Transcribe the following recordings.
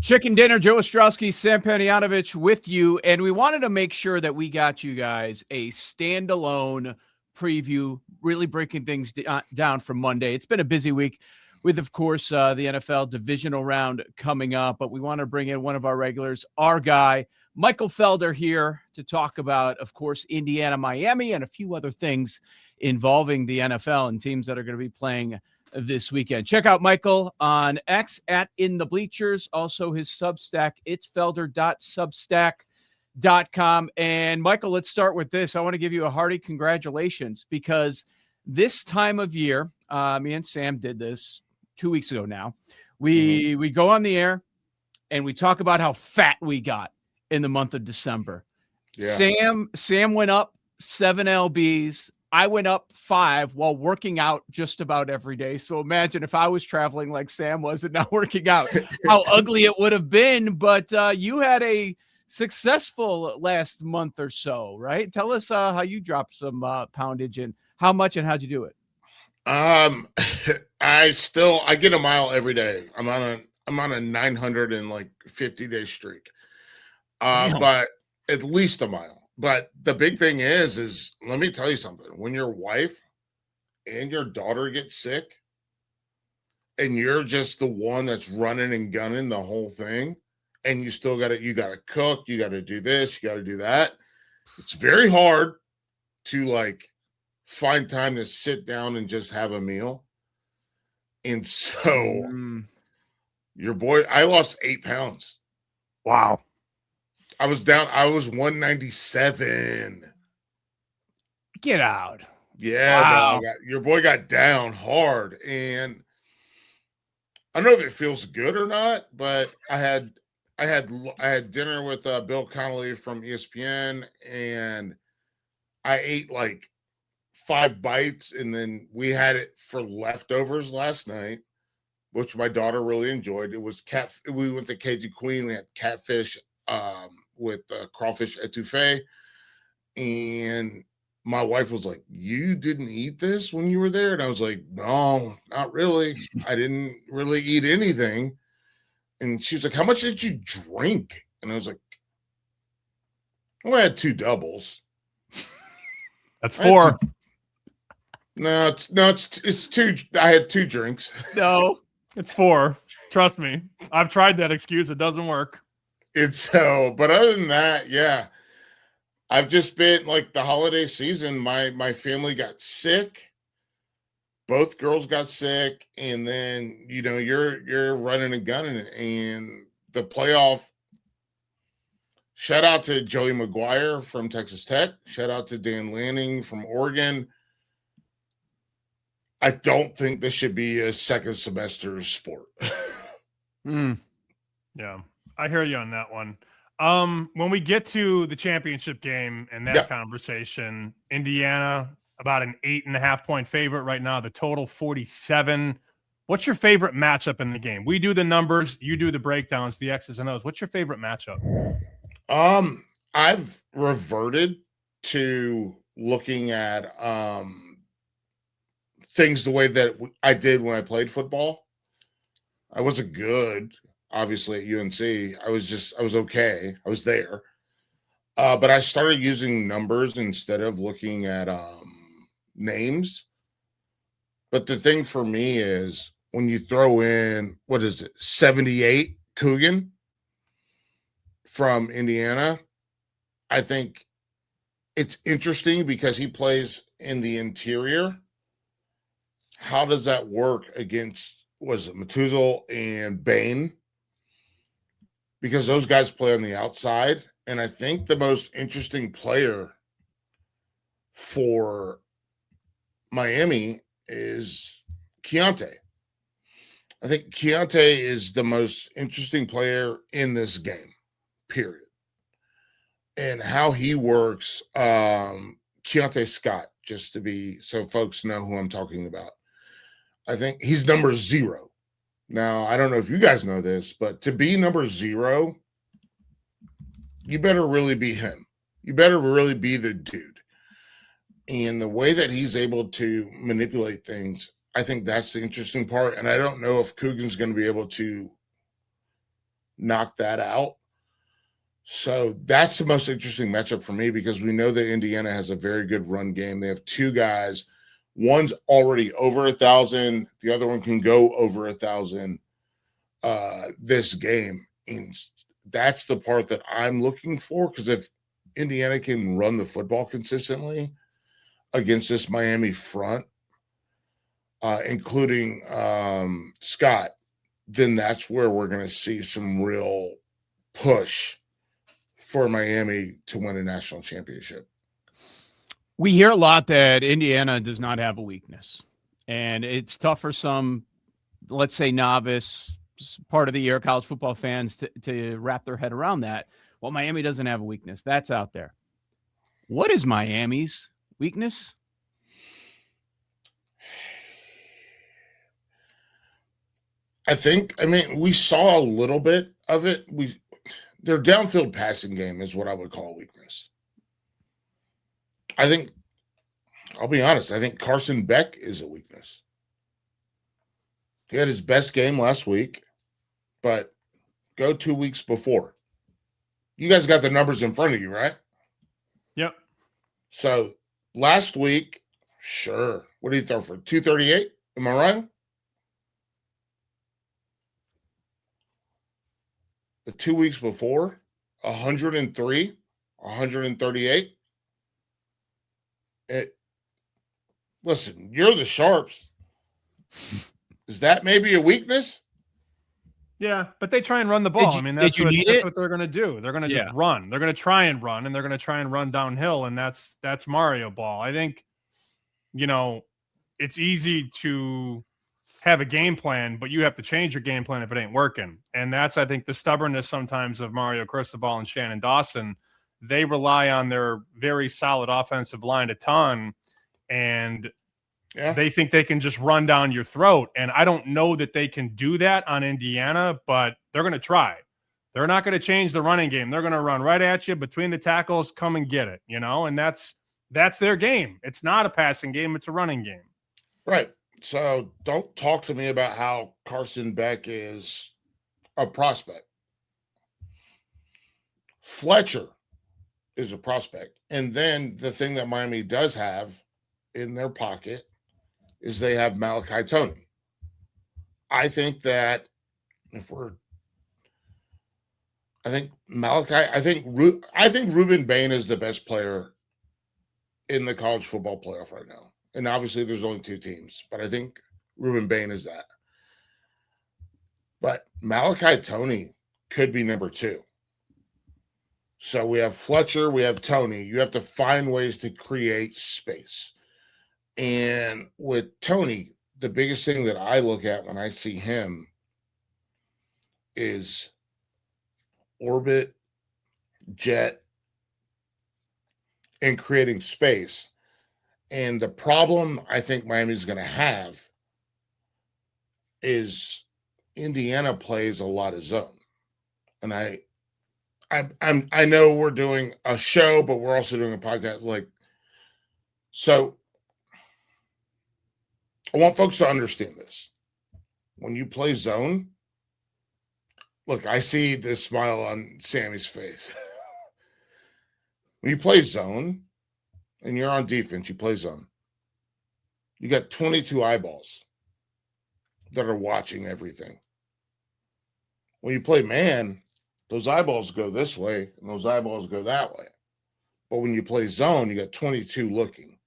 Chicken Dinner, Joe Ostrowski, Sam Panayotovich with you. And we wanted to make sure that we got you guys a standalone preview, really breaking things down from Monday. It's been a busy week with, of course, the NFL divisional round coming up. But we want to bring in one of our regulars, our guy, Michael Felder, here to talk about, of course, Indiana, Miami, and a few other things involving the NFL and teams that are going to be playing this weekend. Check out Michael on X at In the Bleachers. Also his Substack, itsfelder.substack.com. And Michael, let's start with this. I want to give you a hearty congratulations because this time of year, me and Sam did this 2 weeks ago now. We go on the air and we talk about how fat we got in the month of December. Yeah. Sam went up 7 lbs. I went up 5 while working out just about every day. So imagine if I was traveling like Sam was and not working out, how ugly it would have been. But you had a successful last month or so, right? Tell us how you dropped some poundage and how much and how'd you do it? I get a mile every day. I'm on a 950-day streak. But at least a mile. But the big thing is let me tell you something. When your wife and your daughter get sick and you're just the one that's running and gunning the whole thing, and you still got to cook, you got to do this, you got to do that. It's very hard to find time to sit down and just have a meal. And so your boy, I lost 8 pounds. Wow. I was 197. Get out. Yeah, wow. Your boy got down hard. And I don't know if it feels good or not, but I had dinner with Bill Connolly from ESPN, and I ate 5 bites, and then we had it for leftovers last night, which my daughter really enjoyed. It was we went to Cajun Queen. We had catfish with crawfish etouffee, and my wife was like, "You didn't eat this when you were there?" And I was like, "No, not really. I didn't really eat anything." And she was like, "How much did you drink?" And I was like, "Well, I had 2 doubles." That's 4. It's 2. I had 2 drinks. No, it's 4. Trust me. I've tried that excuse. It doesn't work. But other than that, yeah, I've just been the holiday season. My family got sick. Both girls got sick, and then you're running and gunning, and the playoff. Shout out to Joey McGuire from Texas Tech. Shout out to Dan Lanning from Oregon. I don't think this should be a second semester sport. Yeah. I hear you on that one. When we get to the championship game and that conversation, Indiana about an 8.5-point favorite right now. The total 47. What's your favorite matchup in the game? We do the numbers, you do the breakdowns, the X's and O's. What's your favorite matchup? I've reverted to looking at things the way that I did when I played football. I wasn't good. Obviously at UNC, I was okay. I was there. But I started using numbers instead of looking at names. But the thing for me is when you throw in, 78 Coogan from Indiana, I think it's interesting because he plays in the interior. How does that work against, Methuselah and Bain? Because those guys play on the outside. And I think the most interesting player for Miami is Keontae. I think Keontae is the most interesting player in this game, period. And how he works, Keontae Scott, just to be so folks know who I'm talking about. I think he's number 0. Now, I don't know if you guys know this, but to be number 0, you better really be him. You better really be the dude. And the way that he's able to manipulate things, I think that's the interesting part. And I don't know if Coogan's going to be able to knock that out. So that's the most interesting matchup for me because we know that Indiana has a very good run game. They have two guys. One's already over 1,000. The other one can go over 1,000 this game. And that's the part that I'm looking for because if Indiana can run the football consistently against this Miami front, including Scott, then that's where we're going to see some real push for Miami to win a national championship. We hear a lot that Indiana does not have a weakness, and it's tough for some, let's say, novice part of the year college football fans to wrap their head around that. Well, Miami doesn't have a weakness. That's out there. What is Miami's weakness? I mean, we saw a little bit of it. Their downfield passing game is what I would call a weakness. I'll be honest, I think Carson Beck is a weakness. He had his best game last week, but go 2 weeks before. You guys got the numbers in front of you, right? Yep. So last week, sure. What did he throw for? 238? Am I right? The 2 weeks before, 103, 138. Listen, you're the Sharps. Is that maybe a weakness? Yeah, but they try and run the ball. I mean, that's what they're going to do. They're going to just run. They're going to try and run, and they're going to try and run downhill, and that's Mario ball. I think, it's easy to have a game plan, but you have to change your game plan if it ain't working. And that's, I think, the stubbornness sometimes of Mario Cristobal and Shannon Dawson. They rely on their very solid offensive line a ton, and they think they can just run down your throat. And I don't know that they can do that on Indiana, but they're going to try. They're not going to change the running game. They're going to run right at you between the tackles, come and get it, and that's their game. It's not a passing game. It's a running game. Right. So don't talk to me about how Carson Beck is a prospect. Fletcher is a prospect. And then the thing that Miami does have in their pocket is they have Malachi Toney. I think that I think Ruben Bain is the best player in the college football playoff right now. And obviously there's only two teams, but I think Ruben Bain is that. But Malachi Toney could be number two. So we have Fletcher, we have Toney. You have to find ways to create space. And with Toney, the biggest thing that I look at when I see him is orbit, jet, and creating space. And the problem I think Miami's going to have is Indiana plays a lot of zone. And I know we're doing a show, but we're also doing a podcast. So I want folks to understand this. When you play zone, look, I see this smile on Sammy's face. When you play zone and you're on defense, you play zone. You got 22 eyeballs that are watching everything. When you play man, those eyeballs go this way and those eyeballs go that way. But when you play zone, you got 22 looking.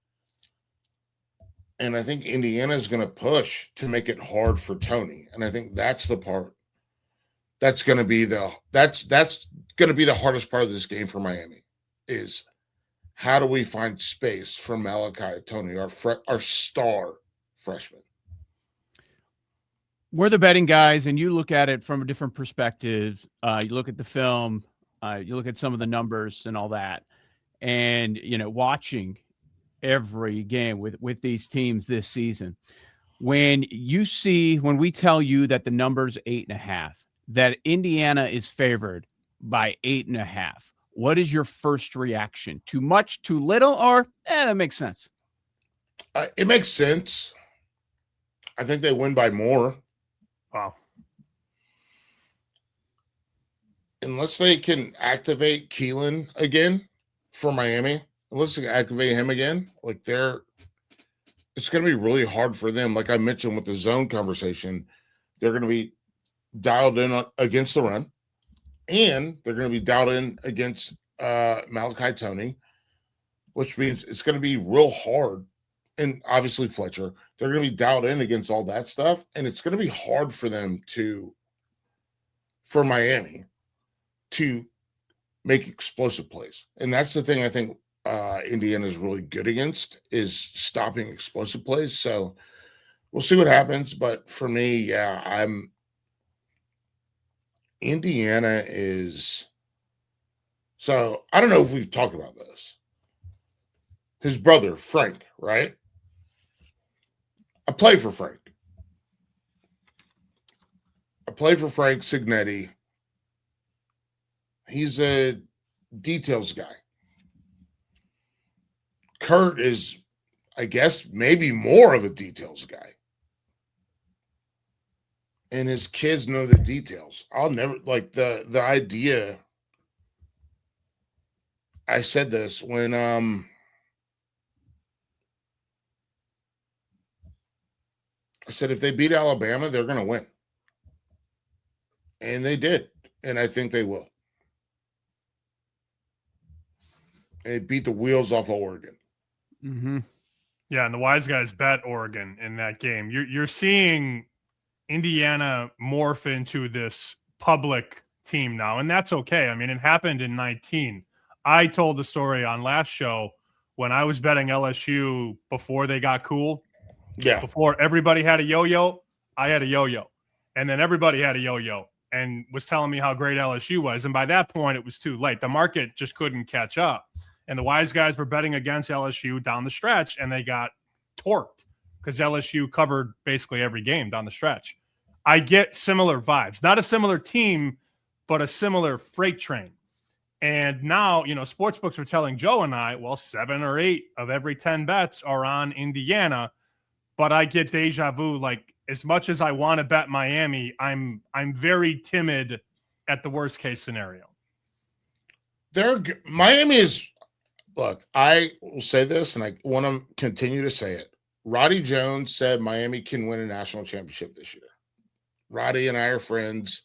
And I think Indiana is going to push to make it hard for Toney. And I think that's the part that's going to be that's going to be the hardest part of this game for Miami is how do we find space for Malachi Toney, our star freshman? We're the betting guys, and you look at it from a different perspective. You look at the film, you look at some of the numbers and all that, and watching every game with these teams this season. When we tell you that the number's 8.5, that Indiana is favored by 8.5, what is your first reaction? Too much, too little, or that makes sense? It makes sense. I think they win by more. Wow. unless they can activate Keelan again for Miami, unless they can activate him again, like it's going to be really hard for them. Like I mentioned with the zone conversation, they're going to be dialed in against the run, and they're going to be dialed in against Malachi Tony, which means it's going to be real hard. And obviously Fletcher, they're going to be dialed in against all that stuff, and it's going to be hard for them for Miami to make explosive plays. And that's the thing I think Indiana is really good against, is stopping explosive plays. So we'll see what happens. But for me, yeah, Indiana is. So I don't know if we've talked about this. His brother, Frank, right? I play for Frank. I play for Frank Signetti. He's a details guy. Kurt is, I guess, maybe more of a details guy. And his kids know the details. I'll never, like, the idea. I said this when I said if they beat Alabama, they're going to win. And they did. And I think they will. And they beat the wheels off of Oregon. Mm-hmm. Yeah, and the wise guys bet Oregon in that game. You're seeing Indiana morph into this public team now, and that's okay. I mean, it happened in 19. I told the story on last show when I was betting LSU before they got cool. Yeah. Before everybody had a yo-yo, I had a yo-yo. And then everybody had a yo-yo and was telling me how great LSU was. And by that point, it was too late. The market just couldn't catch up. And the wise guys were betting against LSU down the stretch, and they got torqued because LSU covered basically every game down the stretch. I get similar vibes. Not a similar team, but a similar freight train. And now, sportsbooks are telling Joe and I, well, 7 or 8 of every 10 bets are on Indiana. But I get deja vu. Like, as much as I want to bet Miami, I'm very timid at the worst case scenario. Miami is, look, I will say this, and I want to continue to say it. Roddy Jones said Miami can win a national championship this year. Roddy and I are friends,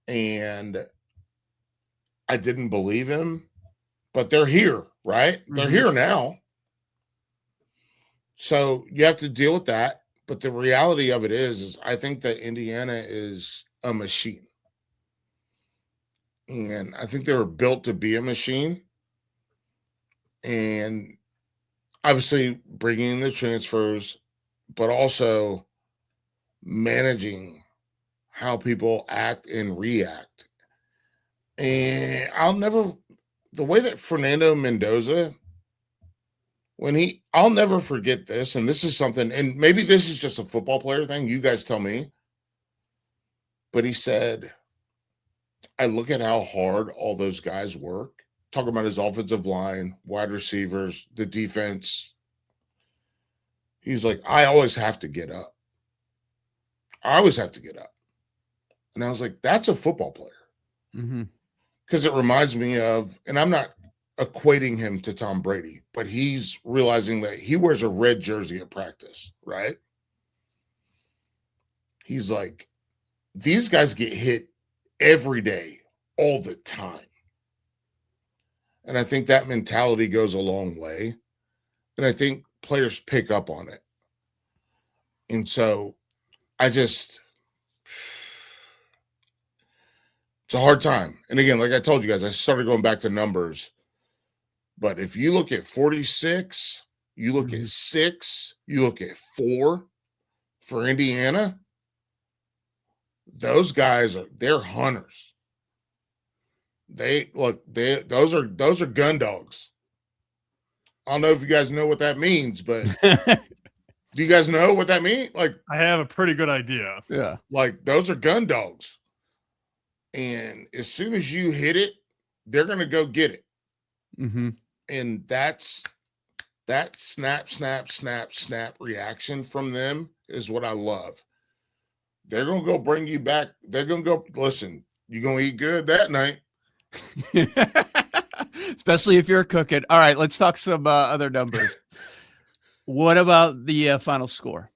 and I didn't believe him, but they're here, right? Mm-hmm. They're here now. So you have to deal with that. But the reality of it is I think that Indiana is a machine. And I think they were built to be a machine. And obviously bringing in the transfers, but also managing how people act and react. And the way that Fernando Mendoza, I'll never forget this, and this is something, and maybe this is just a football player thing, you guys tell me, but he said, I look at how hard all those guys work, talking about his offensive line, wide receivers, the defense. He's like, I always have to get up. I always have to get up. And I was like, that's a football player. Mm-hmm. Because it reminds me of, and I'm not equating him to Tom Brady, but he's realizing that he wears a red jersey at practice, right? He's like, these guys get hit every day, all the time. And I think that mentality goes a long way. And I think players pick up on it. And so it's a hard time. And again, like I told you guys, I started going back to numbers. But if you look at 46, you look at 6, you look at 4 for Indiana, those guys they're hunters. Those are gun dogs. I don't know if you guys know what that means, but do you guys know what that means? Like, I have a pretty good idea. Yeah. Like, those are gun dogs. And as soon as you hit it, they're going to go get it. Mm-hmm. And that snap reaction from them is what I love. They're going to go bring you back. They're going to go, listen, You're going to eat good that night. Especially if you're cooking. All right, let's talk some other numbers. What about the final score?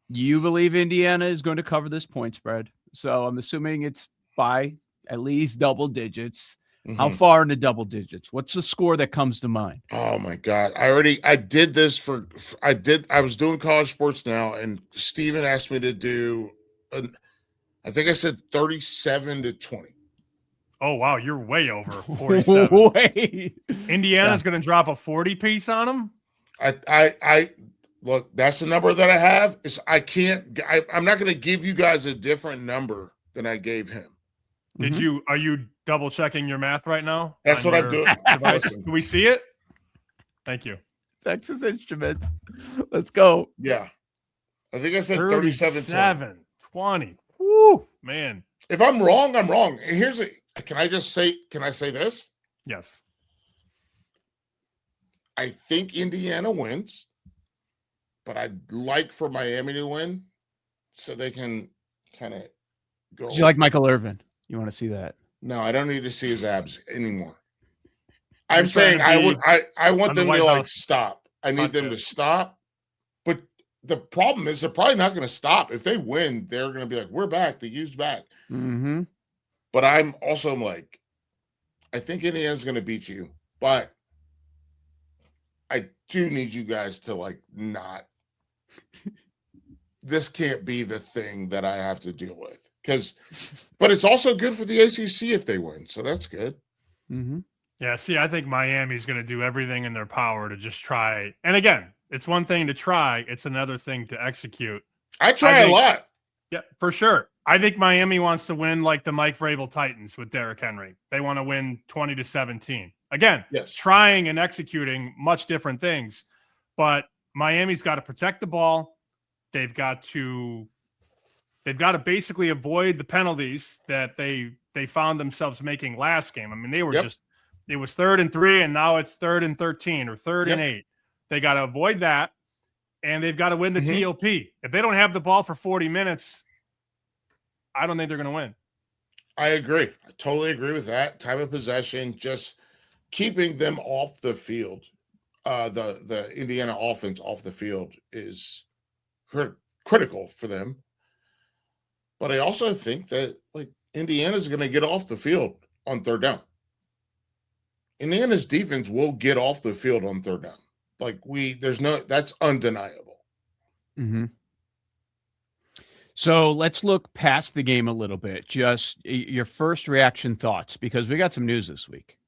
You believe Indiana is going to cover this point spread. So I'm assuming it's by at least double digits. Mm-hmm. How far into double digits? What's the score that comes to mind? Oh my God. I did this I was doing college sports now, and Steven asked me to do, I think I said 37-20. Oh, wow. You're way over 47. Wait. Indiana's going to drop a 40 piece on them. I look, that's the number that I have. I'm not going to give you guys a different number than I gave him. Are you double checking your math right now? That's what I'm doing. Can we see it? Thank you. Texas Instruments. Let's go. Yeah. I think I said 37-20. 20. Woo, man. If I'm wrong, I'm wrong. Can I say this? Yes. I think Indiana wins, but I'd like for Miami to win so they can kind of go. Do you like Michael Irvin? You want to see that? No, I don't need to see his abs anymore. I'm saying I want them to stop. I need them to stop. But the problem is they're probably not going to stop. If they win, they're going to be like, we're back. The U's back. Mm-hmm. But I'm also like, I think Indiana's going to beat you. But I do need you guys to not. This can't be the thing that I have to deal with. But it's also good for the ACC if they win. So that's good. Mm-hmm. Yeah, see, I think Miami's going to do everything in their power to just try. And again, it's one thing to try. It's another thing to execute. I try a lot. Yeah, for sure. I think Miami wants to win like the Mike Vrabel Titans with Derrick Henry. They want to win 20-17. Again, yes. Trying and executing much different things. But Miami's got to protect the ball. They've got to basically avoid the penalties that they found themselves making last game. I mean, they were it was 3rd and 3, and now it's 3rd and 13 or 3rd and 8. They got to avoid that, and they've got to win the TOP. If they don't have the ball for 40 minutes, I don't think they're going to win. I agree. I totally agree with that. Time of possession, just keeping them off the field. The Indiana offense off the field is critical for them. But I also think that Indiana's going to get off the field on 3rd down. Indiana's defense will get off the field on 3rd down. That's undeniable. Mm-hmm. So let's look past the game a little bit. Just your first reaction thoughts, because we got some news this week.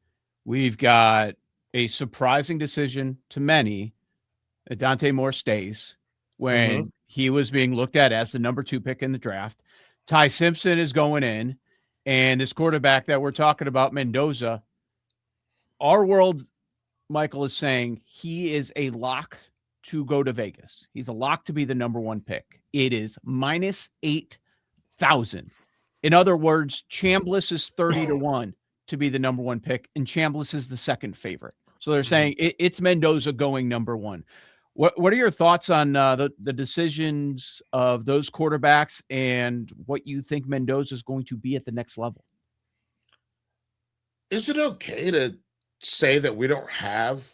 We've got a surprising decision to many that Dante Moore stays when he was being looked at as the number 2 pick in the draft. Ty Simpson is going in, and this quarterback that we're talking about, Mendoza, our world, Michael, is saying he is a lock to go to Vegas. He's a lock to be the number 1 pick. It is minus 8,000. In other words, Chambliss is 30-1 to be the number 1 pick, and Chambliss is the second favorite. So they're saying it's Mendoza going number 1. What are your thoughts on the decisions of those quarterbacks and what you think Mendoza is going to be at the next level? Is it okay to say that we don't have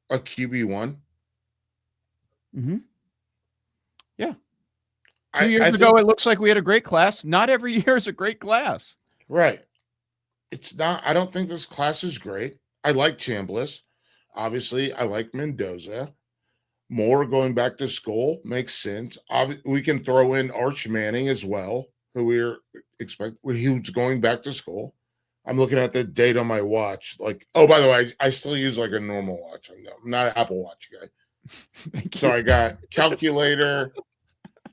a QB1? Mm-hmm. Yeah. 2 years ago, it looks like we had a great class. Not every year is a great class. Right. It's not. I don't think this class is great. I like Chambliss. Obviously, I like Mendoza. Moore going back to school makes sense. We can throw in Arch Manning as well, who who's going back to school. I'm looking at the date on my watch. Oh, by the way, I still use a normal watch. I'm not an Apple Watch guy. So I got calculator,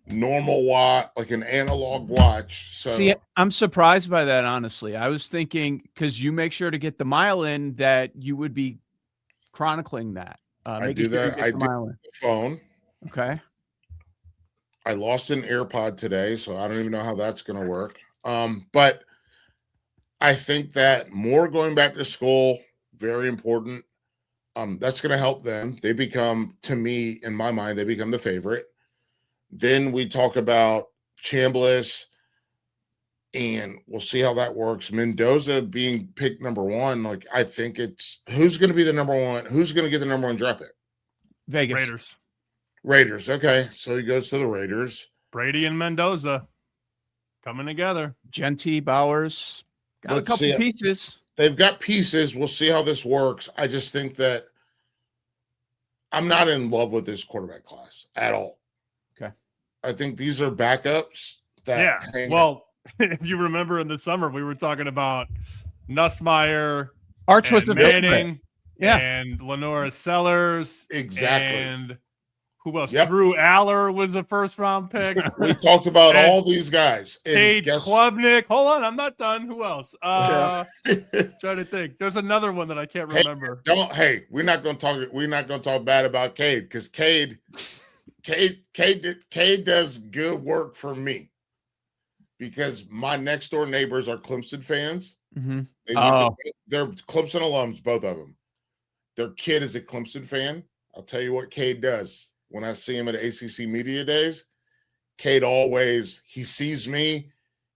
normal watch, an analog watch. So see, I'm surprised by that, honestly. I was thinking, because you make sure to get the mile in, that you would be chronicling that. I do that. I do the phone. Okay. I lost an AirPod today, so I don't even know how that's going to work. But I think that Moore going back to school, very important. That's going to help them. They become, to me, in my mind, they become the favorite. Then we talk about Chambliss And we'll see how that works. Mendoza being picked number 1, like I think it's who's going to be the number 1? Who's going to get the number 1 draft pick? Vegas. Raiders. Okay, so he goes to the Raiders. Brady and Mendoza coming together. Genty, Bowers, got a couple pieces. They've got pieces. We'll see how this works. I just think that I'm not in love with this quarterback class at all. Okay. I think these are backups. Well, if you remember in the summer, we were talking about Nussmeier, Arch was the Manning, and Lenora Sellers. Exactly. And who else? Yep. Drew Aller was a first-round pick. We talked about all these guys. Cade Klubnik. Hold on, I'm not done. Who else? Trying to think. There's another one that I can't remember. We're not going to talk bad about Cade because Cade does good work for me because my next door neighbors are Clemson fans. Mm-hmm. They're Clemson alums, both of them. Their kid is a Clemson fan. I'll tell you what Cade does. When I see him at ACC Media Days, Cade he sees me.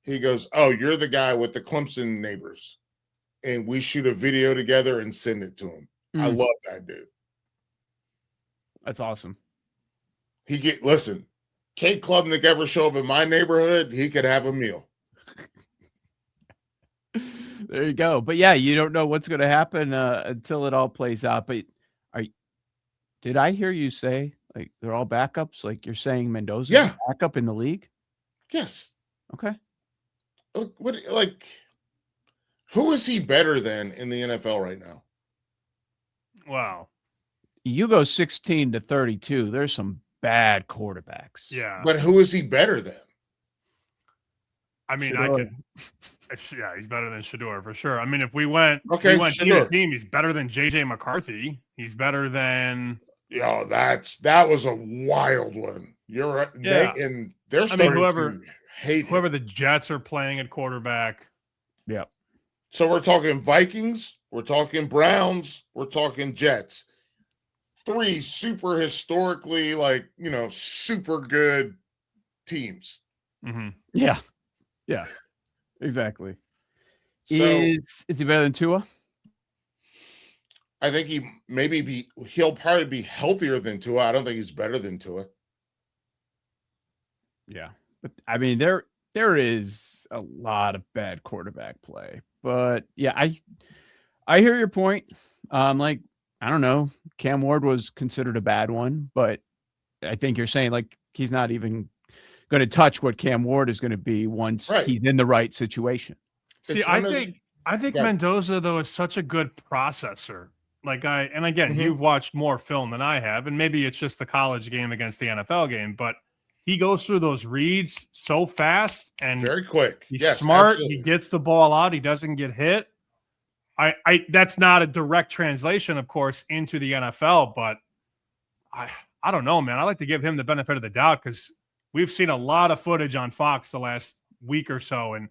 He goes, "Oh, you're the guy with the Clemson neighbors." And we shoot a video together and send it to him. I love that dude. That's awesome. Listen, Cade Klubnik ever show up in my neighborhood, he could have a meal. There you go. But yeah, you don't know what's going to happen until it all plays out. But did I hear you say like they're all backups? Like you're saying Mendoza's a backup in the league? Yes. Okay. Who is he better than in the NFL right now? Wow. You go 16 to 32. There's some bad quarterbacks. Yeah. But who is he better than? I mean, Shador. he's better than Shador for sure. I mean, if we went team to team, he's better than JJ McCarthy. He's better than that was a wild one. You're right. Yeah. They're starting to hate whoever him. the Jets are playing at quarterback. Yeah. So we're talking Vikings, we're talking Browns, we're talking Jets. 3 super historically, super good teams. Mm-hmm. Yeah. Yeah. Exactly. So, is he better than Tua? I think he'll probably be healthier than Tua. I don't think he's better than Tua. Yeah. But I mean, there is a lot of bad quarterback play. But yeah, I hear your point. I don't know. Cam Ward was considered a bad one, but I think you're saying like he's not even going to touch what Cam Ward is going to be once he's in the right situation. See, I think Mendoza though is such a good processor. You've watched more film than I have, and maybe it's just the college game against the NFL game, but he goes through those reads so fast and very quick. He's smart. Absolutely. He gets the ball out. He doesn't get hit. That's not a direct translation, of course, into the NFL, but I don't know, man. I like to give him the benefit of the doubt because we've seen a lot of footage on Fox the last week or so, and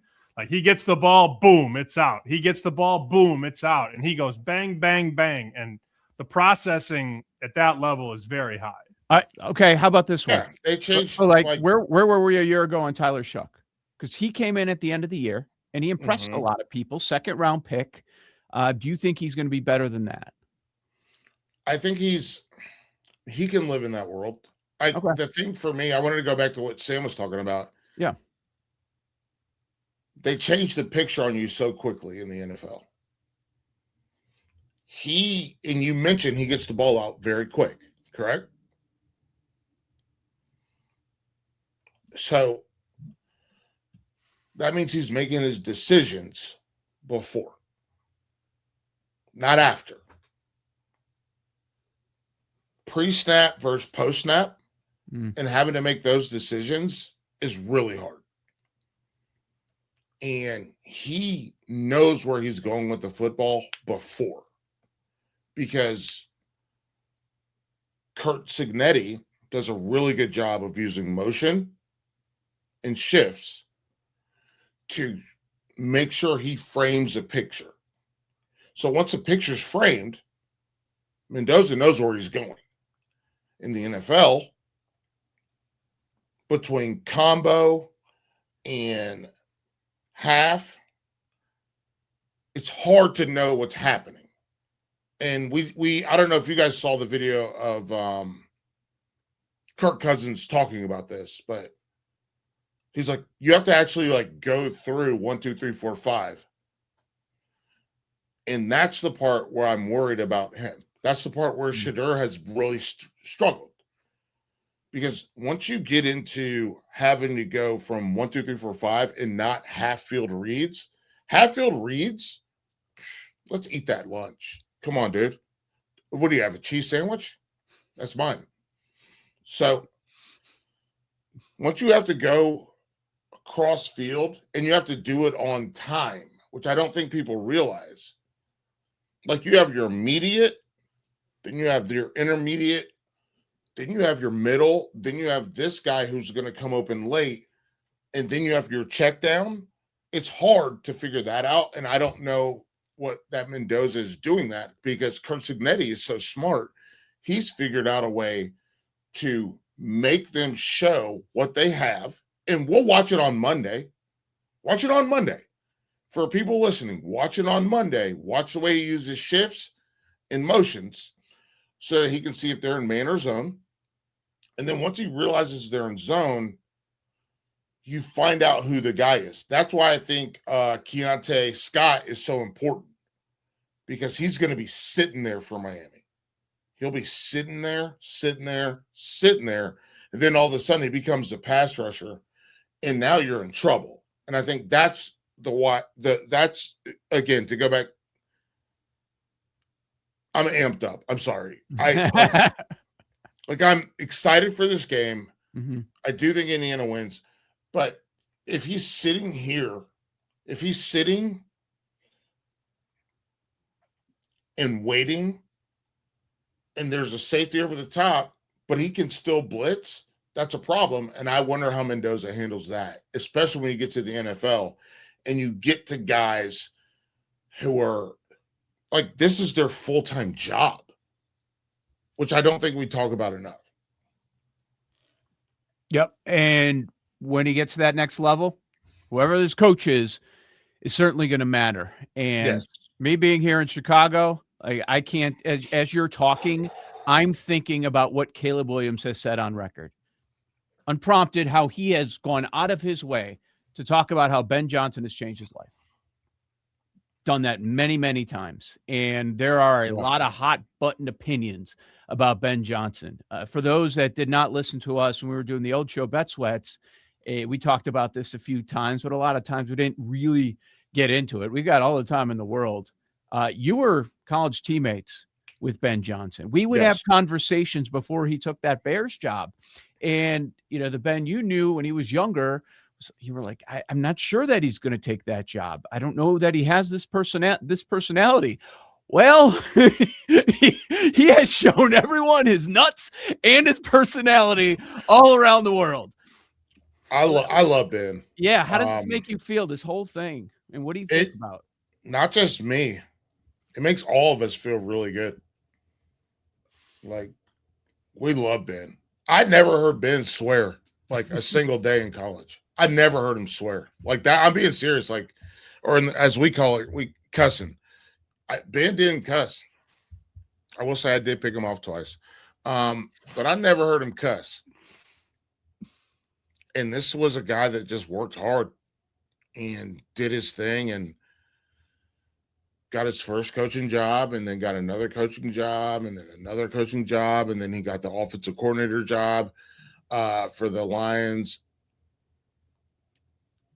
he gets the ball, boom, it's out. He gets the ball, boom, it's out, and he goes bang, bang, bang, and the processing at that level is very high. Okay, how about this one? Yeah, they changed. So where were we a year ago on Tyler Shuck? Because he came in at the end of the year and he impressed a lot of people. 2nd round pick. Do you think he's going to be better than that? I think he can live in that world. The thing for me, I wanted to go back to what Sam was talking about. Yeah. They changed the picture on you so quickly in the NFL. And you mentioned he gets the ball out very quick, correct? So that means he's making his decisions before, not after. Pre-snap versus post-snap and having to make those decisions is really hard. And he knows where he's going with the football before, because Kurt Cignetti does a really good job of using motion and shifts to make sure he frames a picture. So once a picture's framed, Mendoza knows where he's going. In the NFL, between combo and half, it's hard to know what's happening. And we I don't know if you guys saw the video of Kirk Cousins talking about this, but he's like, you have to actually like go through 1, 2, 3, 4, 5. And that's the part where I'm worried about him. That's the part where Shedeur has really struggled. Because once you get into having to go from 1, 2, 3, 4, 5 and not half-field reads, let's eat that lunch. Come on, dude. What do you have, a cheese sandwich? That's mine. So once you have to go across field and you have to do it on time, which I don't think people realize. Like you have your immediate, then you have your intermediate, then you have your middle, then you have this guy who's going to come open late, and then you have your check down. It's hard to figure that out, and I don't know what that Mendoza is doing that because Signetti is so smart. He's figured out a way to make them show what they have, and we'll watch it on Monday. Watch it on Monday. For people listening, watch it on Monday. Watch the way he uses shifts and motions so that he can see if they're in man or zone. And then once he realizes they're in zone, you find out who the guy is. That's why I think Keontae Scott is so important because he's going to be sitting there for Miami. He'll be sitting there, and then all of a sudden he becomes a pass rusher, and now you're in trouble. And I think that's that's again to go back. I'm amped up. I'm sorry. I'm excited for this game. Mm-hmm. I do think Indiana wins, but if he's sitting here, if he's sitting and waiting, and there's a safety over the top, but he can still blitz, that's a problem. And I wonder how Mendoza handles that, especially when you get to the NFL and you get to guys who are like, this is their full-time job, which I don't think we talk about enough. Yep. And when he gets to that next level, whoever this coach is certainly going to matter. And me being here in Chicago, I can't, as you're talking, I'm thinking about what Caleb Williams has said on record. Unprompted, how he has gone out of his way to talk about how Ben Johnson has changed his life. Done that many, many times. And there are a lot of hot button opinions about Ben Johnson. For those that did not listen to us when we were doing the old show, Bet Sweats, we talked about this a few times, but a lot of times we didn't really get into it. We got all the time in the world. You were college teammates with Ben Johnson. We would have conversations before he took that Bears job. And, the Ben you knew when he was younger, you were like, I'm not sure that he's going to take that job. I don't know that he has this personality. Well, he has shown everyone his nuts and his personality all around the world. I love Ben. Yeah. How does this make you feel, this whole thing? And what do you think about? Not just me. It makes all of us feel really good. Like, we love Ben. I never heard Ben swear like a single day in college. I never heard him swear like that. I'm being serious. Like, as we call it, we cussing. Ben didn't cuss. I will say I did pick him off twice. But I never heard him cuss. And this was a guy that just worked hard and did his thing and got his first coaching job and then got another coaching job and then another coaching job. And then he got the offensive coordinator job for the Lions.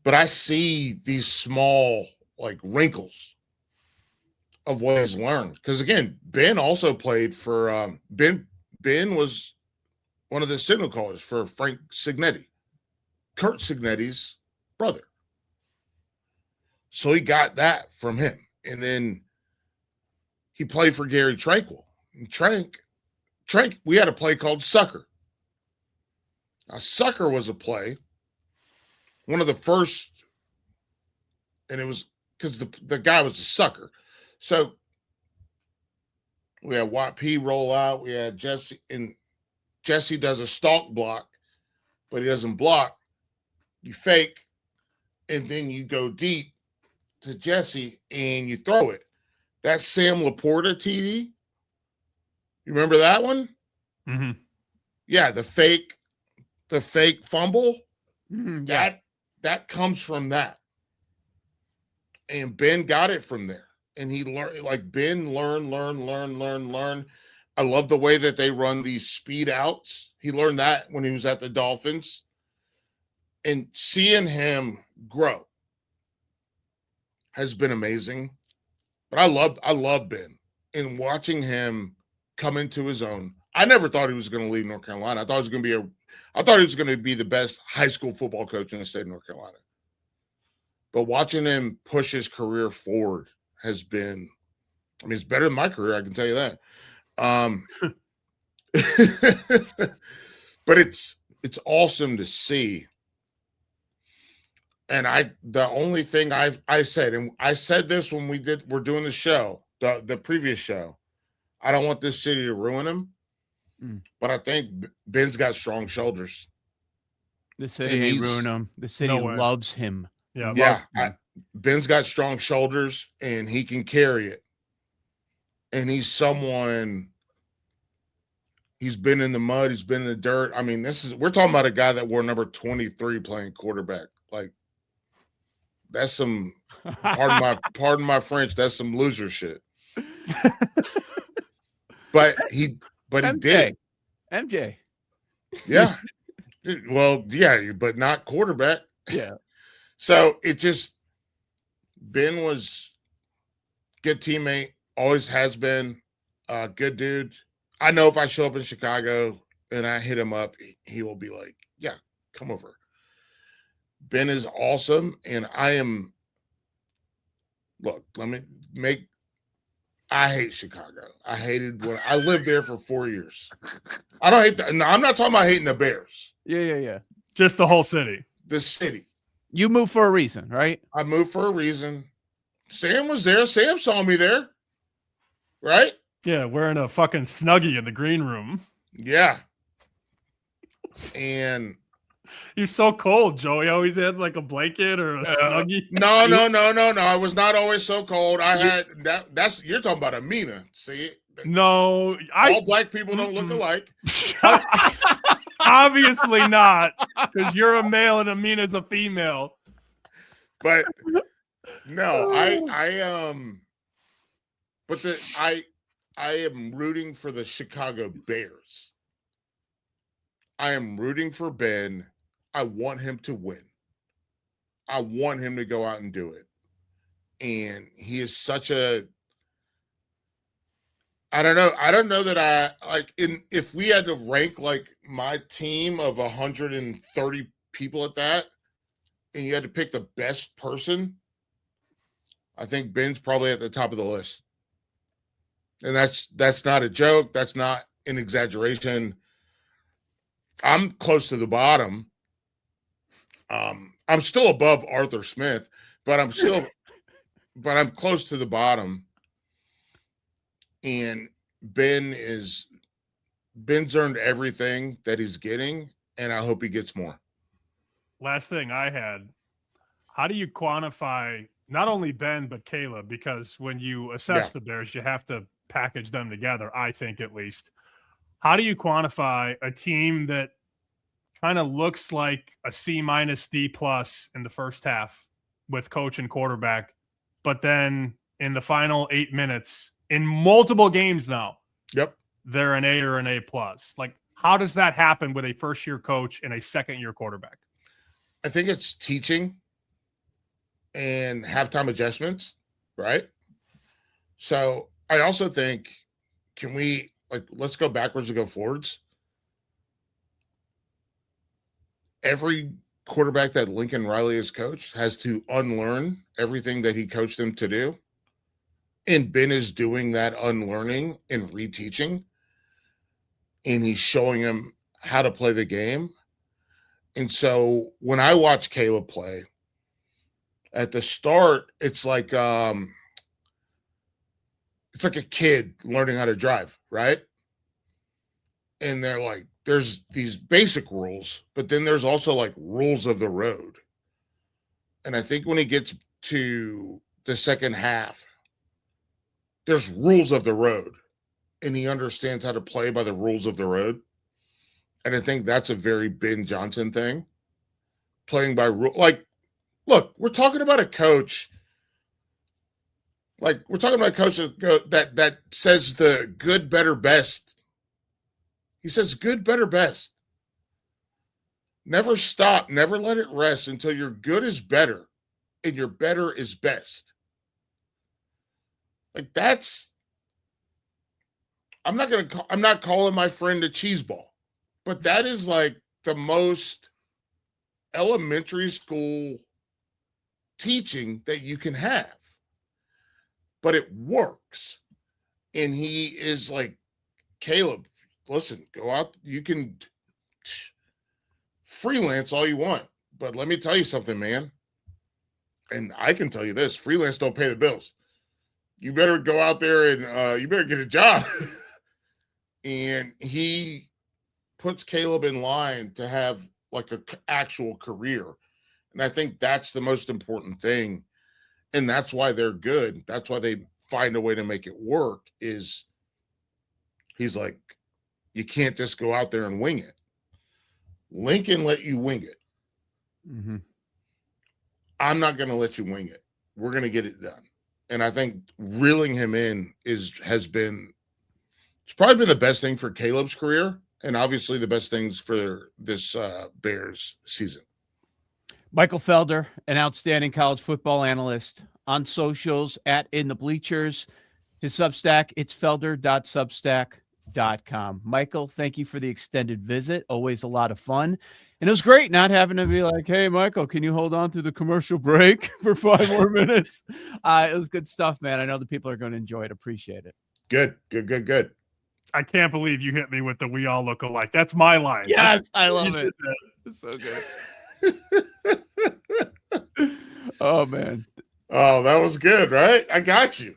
But I see these small like wrinkles of what he's learned. Because again, Ben also played for Ben was one of the signal callers for Frank Signetti, Kurt Signetti's brother. So he got that from him. And then he played for Gary Tranquil. And Trank, we had a play called Sucker. Now, Sucker was a play, one of the first, and it was because the guy was a sucker. So we had Watt P roll out. We had Jesse, and Jesse does a stalk block, but he doesn't block. You fake, and then you go deep to Jesse and you throw it. That Sam Laporta TD, you remember that one? Mm-hmm. Yeah, the fake fumble. Yeah. That comes from that. And Ben got it from there. And he learned, like Ben learn. I love the way that they run these speed outs. He learned that when he was at the Dolphins. And seeing him grow has been amazing. But I love Ben, and watching him come into his own. I never thought he was going to leave North Carolina. I thought he was going to be the best high school football coach in the state of North Carolina. But watching him push his career forward has been, I mean, it's better than my career, I can tell you that. But it's awesome to see. And the only thing I said, and I said this when we're doing the show, the previous show, I don't want this city to ruin him, but I think Ben's got strong shoulders. The city ain't ruin him. The city loves him. Yeah. Ben's got strong shoulders and he can carry it. And he's been in the mud, he's been in the dirt. I mean, we're talking about a guy that wore number 23 playing quarterback. Like, that's some pardon my French, that's some loser shit. But he did it. MJ. Yeah. Well, yeah, but not quarterback. Yeah. So Ben was good teammate, always has been, good dude. I know if I show up in Chicago and I hit him up, he will be like, yeah, come over. Ben is awesome, and I hate Chicago. I hated when I lived there for 4 years. I don't hate that. No, I'm not talking about hating the Bears. Yeah. Just the whole city. The city. You moved for a reason, right? I moved for a reason. Sam was there. Sam saw me there. Right? Yeah, wearing a fucking Snuggie in the green room. Yeah. And you're so cold, Joe. You always had like a blanket or a Snuggie. No. I was not always so cold. I had that's you're talking about Amina. See? No, all black people don't look alike. Obviously not, because you're a male and Amina's a female. But no, I am rooting for the Chicago Bears. I am rooting for Ben. I want him to win. I want him to go out and do it. And he is such a I don't know that if we had to rank like my team of 130 people at that, and you had to pick the best person, I think Ben's probably at the top of the list. And that's not a joke. That's not an exaggeration. I'm close to the bottom. I'm still above Arthur Smith, but I'm close to the bottom. And Ben's earned everything that he's getting, and I hope he gets more. Last thing I had, how do you quantify not only Ben, but Caleb? Because when you assess the Bears, you have to package them together, I think at least. How do you quantify a team that kind of looks like a C- D+ in the first half with coach and quarterback, but then in the final 8 minutes in multiple games now, they're an A or an A+? Like, how does that happen with a first-year coach and a second-year quarterback? I think it's teaching and halftime adjustments, right? So I also think, let's go backwards and go forwards. Every quarterback that Lincoln Riley has coached has to unlearn everything that he coached them to do. And Ben is doing that unlearning and reteaching. And he's showing him how to play the game. And so when I watch Caleb play, at the start, it's like a kid learning how to drive, right? And they're like, there's these basic rules, but then there's also like rules of the road. And I think when he gets to the second half, there's rules of the road, and he understands how to play by the rules of the road. And I think that's a very Ben Johnson thing, playing by rule. Like, look, we're talking about a coach. Like, we're talking about a coach that says the good, better, best. He says good, better, best. Never stop. Never let it rest until your good is better and your better is best. Like, that's. I'm not calling my friend a cheeseball, but that is like the most elementary school teaching that you can have. But it works. And he is like, Caleb, listen, go out. You can freelance all you want. But let me tell you something, man. And I can tell you this, freelance don't pay the bills. You better go out there and you better get a job. And he puts Caleb in line to have like an actual career. And I think that's the most important thing. And that's why they're good. That's why they find a way to make it work is he's like, you can't just go out there and wing it. Lincoln let you wing it. Mm-hmm. I'm not going to let you wing it. We're going to get it done. And I think reeling him in it's probably been the best thing for Caleb's career and obviously the best things for this Bears season. Michael Felder, an outstanding college football analyst on socials at In the Bleachers. His Substack, it's felder.substack.com. Michael, thank you for the extended visit. Always a lot of fun. And it was great not having to be like, hey, Michael, can you hold on through the commercial break for 5 more minutes? It was good stuff, man. I know the people are going to enjoy it. Appreciate it. Good. I can't believe you hit me with the "we all look alike." That's my line. Yes, I love it. It's so good. Oh, man. Oh, that was good, right? I got you.